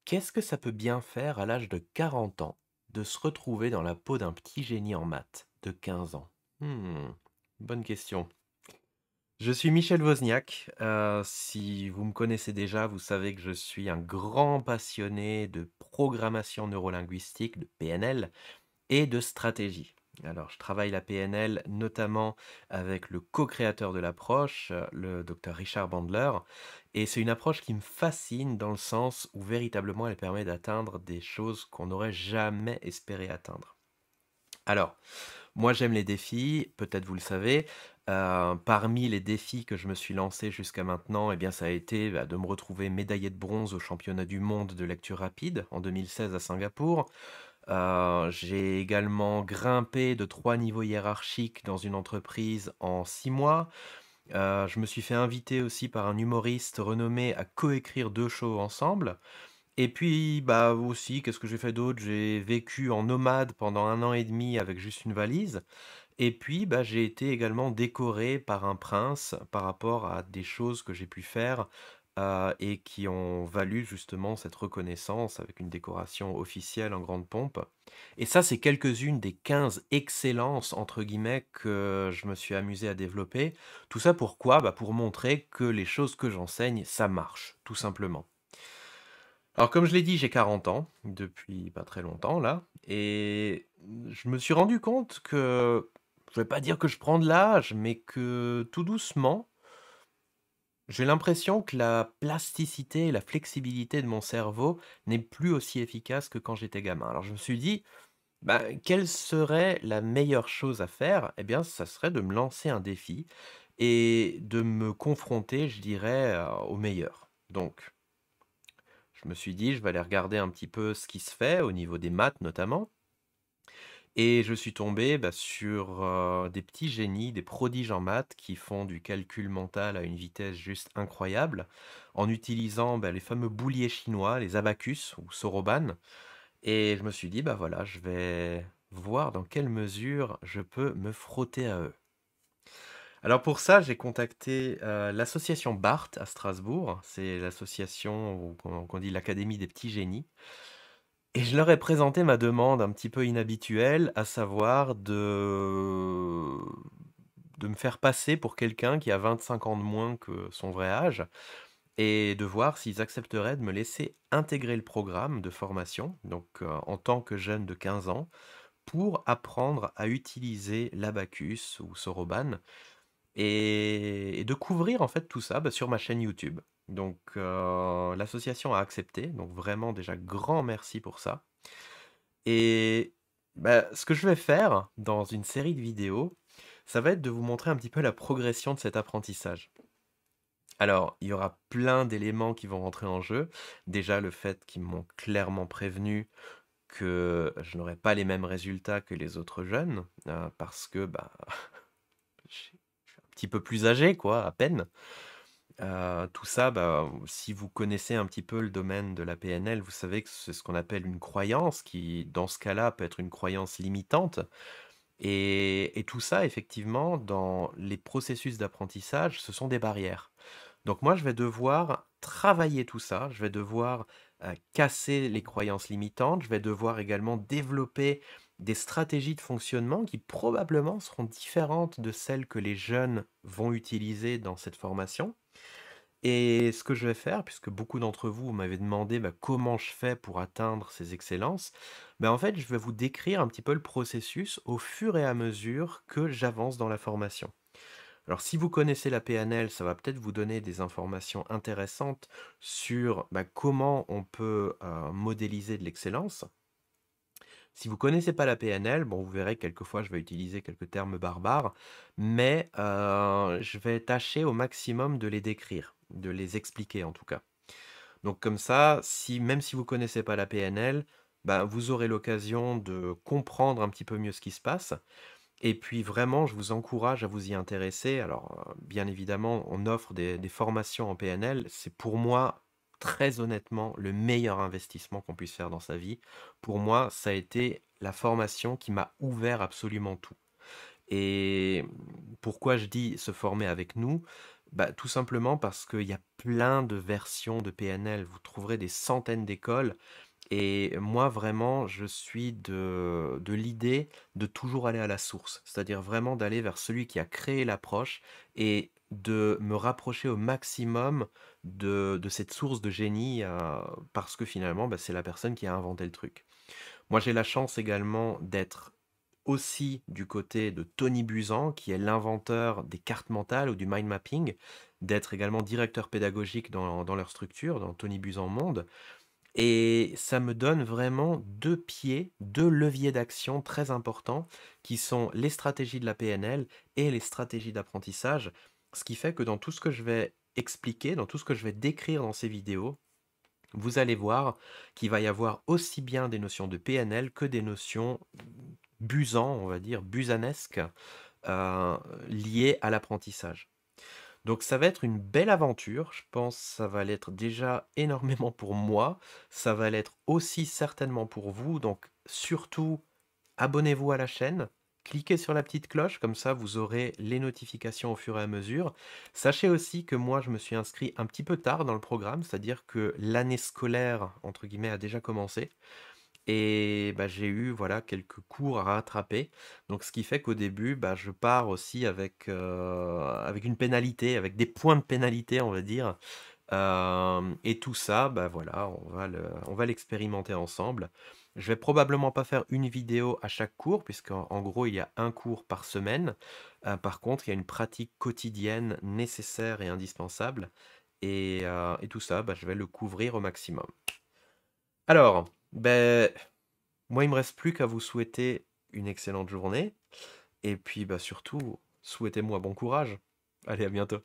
Qu'est-ce que ça peut bien faire à l'âge de 40 ans de se retrouver dans la peau d'un petit génie en maths de 15 ans? Bonne question. Je suis Michel Wozniak. Si vous me connaissez déjà, vous savez que je suis un grand passionné de programmation neurolinguistique, de PNL, et de stratégie. Alors, je travaille la PNL notamment avec le co-créateur de l'approche, le docteur Richard Bandler, et c'est une approche qui me fascine dans le sens où véritablement elle permet d'atteindre des choses qu'on n'aurait jamais espéré atteindre. Alors, moi j'aime les défis, peut-être vous le savez. Parmi les défis que je me suis lancé jusqu'à maintenant, eh bien ça a été de me retrouver médaillé de bronze au championnat du monde de lecture rapide en 2016 à Singapour. J'ai également grimpé de 3 niveaux hiérarchiques dans une entreprise en 6 mois. Je me suis fait inviter aussi par un humoriste renommé à coécrire 2 shows ensemble. Et puis, bah, aussi, qu'est-ce que j'ai fait d'autre? J'ai vécu en nomade pendant 1 an et demi avec juste une valise. Et puis, bah, j'ai été également décoré par un prince par rapport à des choses que j'ai pu faire, et qui ont valu justement cette reconnaissance avec une décoration officielle en grande pompe. Et ça, c'est quelques-unes des 15 «excellences» entre guillemets que je me suis amusé à développer. Tout ça pourquoi? Bah, pour montrer que les choses que j'enseigne, ça marche, tout simplement. Alors comme je l'ai dit, j'ai 40 ans, depuis pas très longtemps là, et je me suis rendu compte que, je vais pas dire que je prends de l'âge, mais que tout doucement, j'ai l'impression que la plasticité et la flexibilité de mon cerveau n'est plus aussi efficace que quand j'étais gamin. Alors je me suis dit: «Bah, quelle serait la meilleure chose à faire?» Eh bien, ça serait de me lancer un défi et de me confronter, je dirais, au meilleur. Donc je me suis dit: «Je vais aller regarder un petit peu ce qui se fait au niveau des maths notamment», et je suis tombé, bah, sur, des petits génies, des prodiges en maths qui font du calcul mental à une vitesse juste incroyable, en utilisant, bah, les fameux bouliers chinois, les abacus ou soroban, et je me suis dit: «Bah, voilà, je vais voir dans quelle mesure je peux me frotter à eux». Alors pour ça, j'ai contacté, l'association BART à Strasbourg, c'est l'association ou qu'on dit l'Académie des petits génies. Et je leur ai présenté ma demande un petit peu inhabituelle, à savoir de me faire passer pour quelqu'un qui a 25 ans de moins que son vrai âge et de voir s'ils accepteraient de me laisser intégrer le programme de formation, donc en tant que jeune de 15 ans, pour apprendre à utiliser l'abacus ou Soroban et de couvrir en fait tout ça, bah, sur ma chaîne YouTube. Donc l'association a accepté, donc vraiment déjà grand merci pour ça. Et bah, ce que je vais faire dans une série de vidéos, ça va être de vous montrer un petit peu la progression de cet apprentissage. Alors, il y aura plein d'éléments qui vont rentrer en jeu. Déjà, le fait qu'ils m'ont clairement prévenu que je n'aurais pas les mêmes résultats que les autres jeunes, parce que bah, je suis un petit peu plus âgé, quoi, à peine. Tout ça, bah, si vous connaissez un petit peu le domaine de la PNL, vous savez que c'est ce qu'on appelle une croyance qui, dans ce cas-là, peut être une croyance limitante. Et tout ça, effectivement, dans les processus d'apprentissage, ce sont des barrières. Donc moi, je vais devoir travailler tout ça, je vais devoir casser les croyances limitantes, je vais devoir également développer des stratégies de fonctionnement qui probablement seront différentes de celles que les jeunes vont utiliser dans cette formation. Et ce que je vais faire, puisque beaucoup d'entre vous m'avez demandé, bah, comment je fais pour atteindre ces excellences, bah, en fait, je vais vous décrire un petit peu le processus au fur et à mesure que j'avance dans la formation. Alors, si vous connaissez la PNL, ça va peut-être vous donner des informations intéressantes sur bah, comment on peut modéliser de l'excellence. Si vous connaissez pas la PNL, bon, vous verrez quelquefois je vais utiliser quelques termes barbares, mais je vais tâcher au maximum de les décrire, de les expliquer en tout cas. Donc comme ça, si même si vous connaissez pas la PNL, bah, vous aurez l'occasion de comprendre un petit peu mieux ce qui se passe. Et puis vraiment, je vous encourage à vous y intéresser. Alors, bien évidemment, on offre des formations en PNL. C'est pour moi, très honnêtement, le meilleur investissement qu'on puisse faire dans sa vie. Pour moi, ça a été la formation qui m'a ouvert absolument tout. Et pourquoi je dis se former avec nous? Bah, tout simplement parce qu'il y a plein de versions de PNL. Vous trouverez des centaines d'écoles et moi vraiment je suis de l'idée de toujours aller à la source. C'est-à-dire vraiment d'aller vers celui qui a créé l'approche et de me rapprocher au maximum de cette source de génie, parce que finalement, bah, c'est la personne qui a inventé le truc. Moi, j'ai la chance également d'être aussi du côté de Tony Buzan, qui est l'inventeur des cartes mentales ou du mind mapping, d'être également directeur pédagogique dans leur structure, dans Tony Buzan Monde. Et ça me donne vraiment 2 pieds, 2 leviers d'action très importants, qui sont les stratégies de la PNL et les stratégies d'apprentissage. Ce qui fait que dans tout ce que je vais expliquer, dans tout ce que je vais décrire dans ces vidéos, vous allez voir qu'il va y avoir aussi bien des notions de PNL que des notions Buzan, on va dire, busanesques, heu, liées à l'apprentissage. Donc ça va être une belle aventure, je pense ça va l'être déjà énormément pour moi, ça va l'être aussi certainement pour vous, donc surtout abonnez-vous à la chaîne, cliquez sur la petite cloche, comme ça vous aurez les notifications au fur et à mesure. Sachez aussi que moi je me suis inscrit un petit peu tard dans le programme, c'est-à-dire que «l'année scolaire» entre guillemets a déjà commencé. Et bah, j'ai eu, voilà, quelques cours à rattraper. Donc ce qui fait qu'au début, bah, je pars aussi avec une pénalité, avec des points de pénalité, on va dire. Et tout ça, bah, voilà, on va l'expérimenter ensemble. Je vais probablement pas faire une vidéo à chaque cours, puisqu'en en gros, il y a un cours par semaine. Par contre, il y a une pratique quotidienne nécessaire et indispensable. Et tout ça, bah, je vais le couvrir au maximum. Alors, beh, moi, il me reste plus qu'à vous souhaiter une excellente journée et puis, bah, surtout, souhaitez-moi bon courage. Allez, à bientôt.